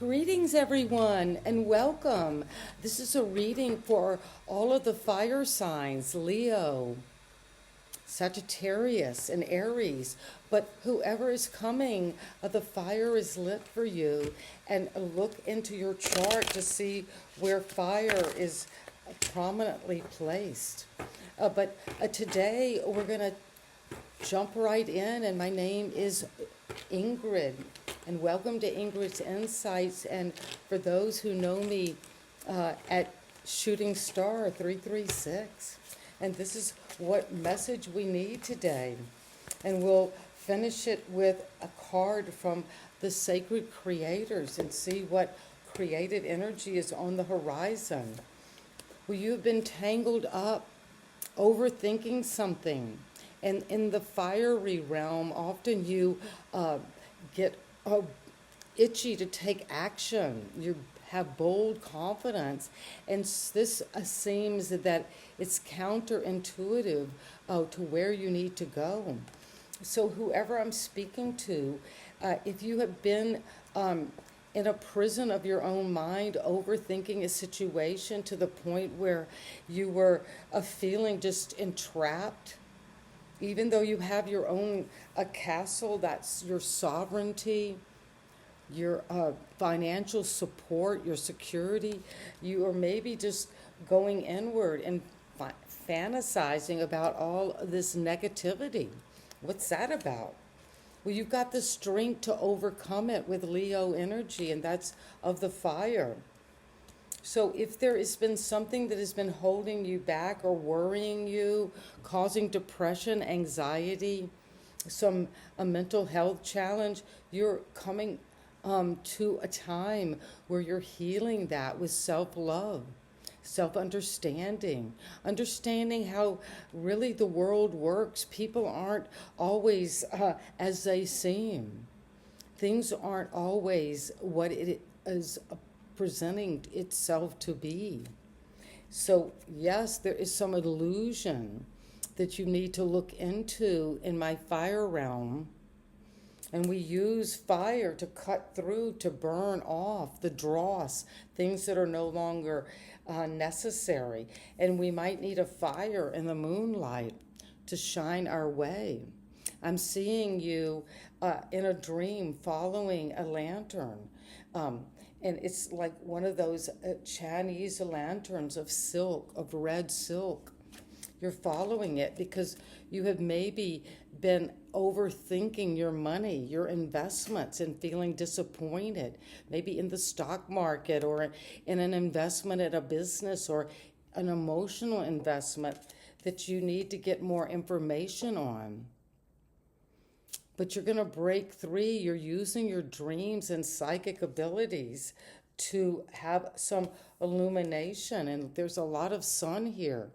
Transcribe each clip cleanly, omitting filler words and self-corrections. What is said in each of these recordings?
Greetings, everyone, and welcome. This is a reading for all of the fire signs Leo, Sagittarius, and Aries. But whoever is coming, the fire is lit for you. And look into your chart to see where fire is prominently placed. But today we're going to jump right in, and my name is Ingrid, and welcome to Ingrid's Insights. And for those who know me at Shooting Star 336, and this is what message we need today. And we'll finish it with a card from the sacred creators and see what creative energy is on the horizon. Well, you've been tangled up overthinking something. And in the fiery realm, often you get itchy to take action. You have bold confidence. And this seems that it's counterintuitive to where you need to go. So whoever I'm speaking to, if you have been in a prison of your own mind, overthinking a situation to the point where you were feeling just entrapped, even though you have your own castle, that's your sovereignty, your financial support, your security, you are maybe just going inward and fantasizing about all this negativity. What's that about? Well, you've got the strength to overcome it with Leo energy, and that's of the fire. So if there has been something that has been holding you back or worrying you, causing depression, anxiety, a mental health challenge, you're coming to a time where you're healing that with self-love, self-understanding, understanding how really the world works. People aren't always as they seem. Things aren't always what it is presenting itself to be. So yes, there is some illusion that you need to look into in my fire realm. And we use fire to cut through, to burn off the dross, things that are no longer necessary. And we might need a fire in the moonlight to shine our way. I'm seeing you in a dream following a lantern. And it's like one of those Chinese lanterns of silk, of red silk. You're following it because you have maybe been overthinking your money, your investments, and feeling disappointed, maybe in the stock market or in an investment at a business or an emotional investment that you need to get more information on. But you're going to break free. You're using your dreams and psychic abilities to have some illumination. And there's a lot of sun here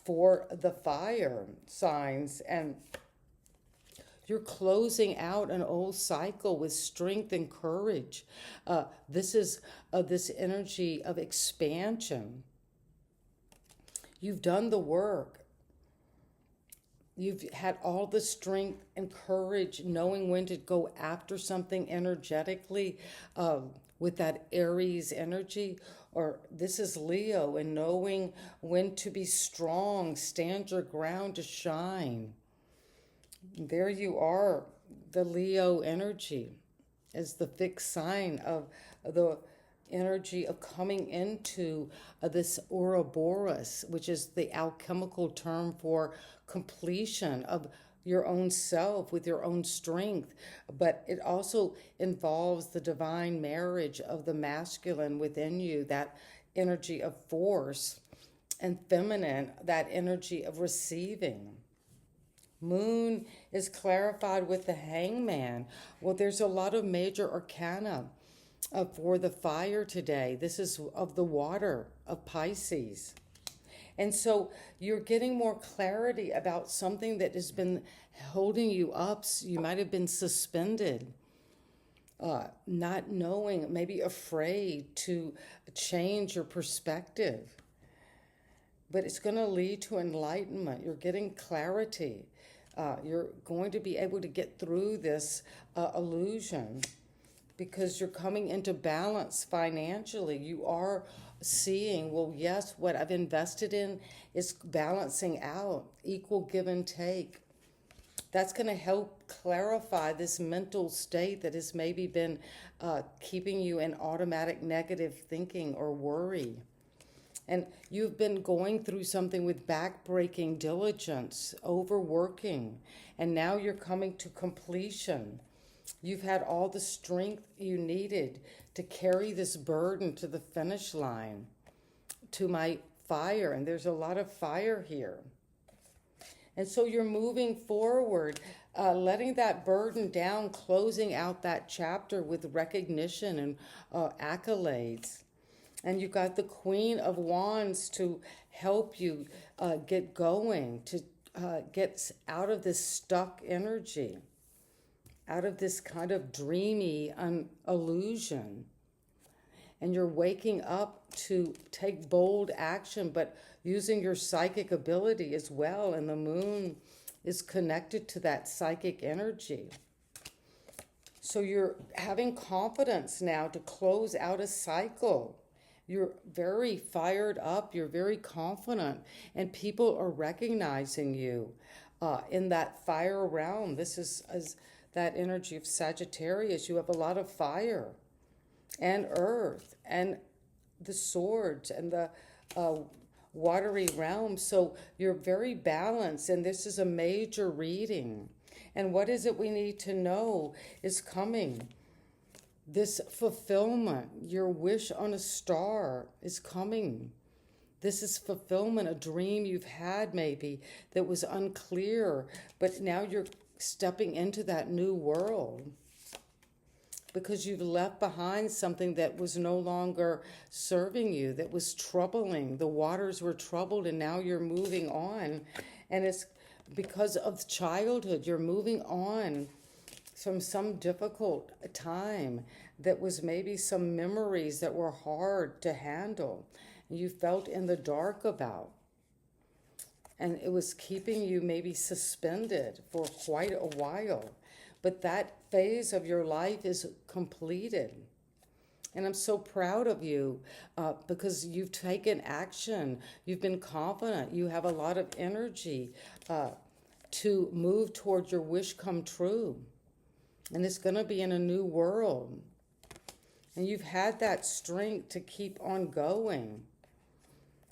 for the fire signs. And you're closing out an old cycle with strength and courage. This is this energy of expansion. You've done the work. You've had all the strength and courage, knowing when to go after something energetically with that Aries energy. Or this is Leo, and knowing when to be strong, stand your ground to shine. There you are, the Leo energy is the fixed sign of the energy of coming into this Ouroboros, which is the alchemical term for completion of your own self with your own strength. But it also involves the divine marriage of the masculine within you, that energy of force, and feminine, that energy of receiving. Moon is clarified with the hangman. Well, there's a lot of major arcana for the fire today. This is of the water of Pisces. And so you're getting more clarity about something that has been holding you up. You might have been suspended, not knowing, maybe afraid to change your perspective. But it's going to lead to enlightenment. You're getting clarity. You're going to be able to get through this illusion. because you're coming into balance financially. You are seeing, well, yes, what I've invested in is balancing out, equal give and take. That's going to help clarify this mental state that has maybe been keeping you in automatic negative thinking or worry. And you've been going through something with backbreaking diligence, overworking, and now you're coming to completion. You've had all the strength you needed to carry this burden to the finish line, to my fire, and there's a lot of fire here. And so you're moving forward, letting that burden down, closing out that chapter with recognition and accolades. And you got the Queen of Wands to help you get going, to get out of this stuck energy, out of this kind of dreamy illusion. And you're waking up to take bold action, but using your psychic ability as well. And the moon is connected to that psychic energy. So you're having confidence now to close out a cycle. You're very fired up, you're very confident, and people are recognizing you in that fire realm. This is as that energy of Sagittarius. You have a lot of fire and earth and the swords and the watery realm. So you're very balanced, and this is a major reading. And what is it we need to know is coming? This fulfillment, your wish on a star is coming. This is fulfillment, a dream you've had maybe that was unclear, but now you're stepping into that new world because you've left behind something that was no longer serving you, that was troubling. The waters were troubled, and now you're moving on. And it's because of childhood, you're moving on from some difficult time that was maybe some memories that were hard to handle, and you felt in the dark about. And it was keeping you maybe suspended for quite a while. But that phase of your life is completed. And I'm so proud of you because you've taken action. You've been confident. You have a lot of energy to move towards your wish come true. And it's going to be in a new world. And you've had that strength to keep on going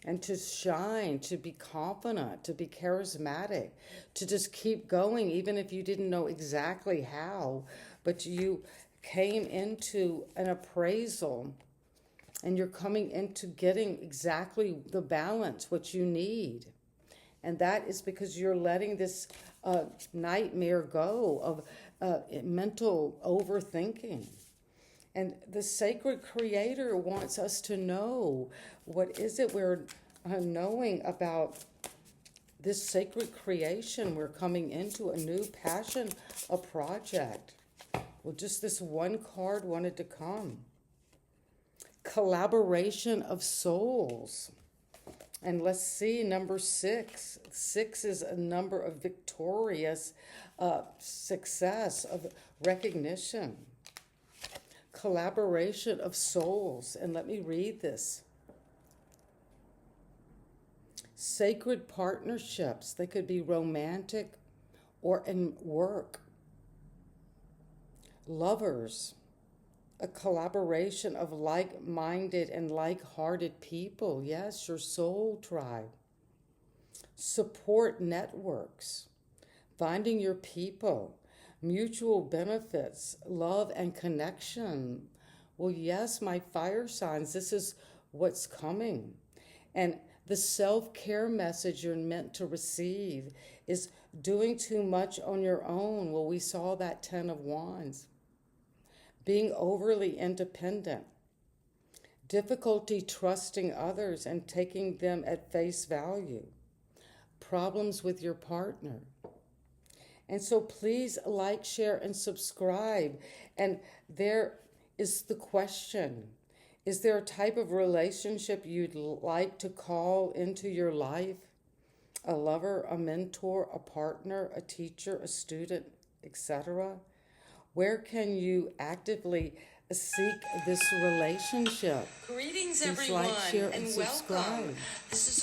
and to shine, to be confident, to be charismatic, to just keep going, even if you didn't know exactly how. But you came into an appraisal, and you're coming into getting exactly the balance, what you need. And that is because you're letting this nightmare go of mental overthinking. And the sacred creator wants us to know, what is it we're knowing about this sacred creation? We're coming into a new passion, a project. Well, just this one card wanted to come. Collaboration of souls. And let's see, number 6. 6 is a number of victorious success, of recognition. Collaboration of souls. And let me read this. Sacred partnerships. They could be romantic or in work. Lovers. A collaboration of like-minded and like-hearted people. Yes, your soul tribe. Support networks. Finding your people. Mutual benefits. Love and connection. Well, yes, my fire signs, this is what's coming. And the self-care message you're meant to receive is doing too much on your own. Well, we saw that 10 of Wands. Being overly independent, difficulty trusting others and taking them at face value, problems with your partner. And so please like, share, and subscribe. And there is the question. Is there a type of relationship you'd like to call into your life? A lover, a mentor, a partner, a teacher, a student, etc.? Where can you actively seek this relationship. Greetings, Please everyone, like, share, and and subscribe. welcome. This is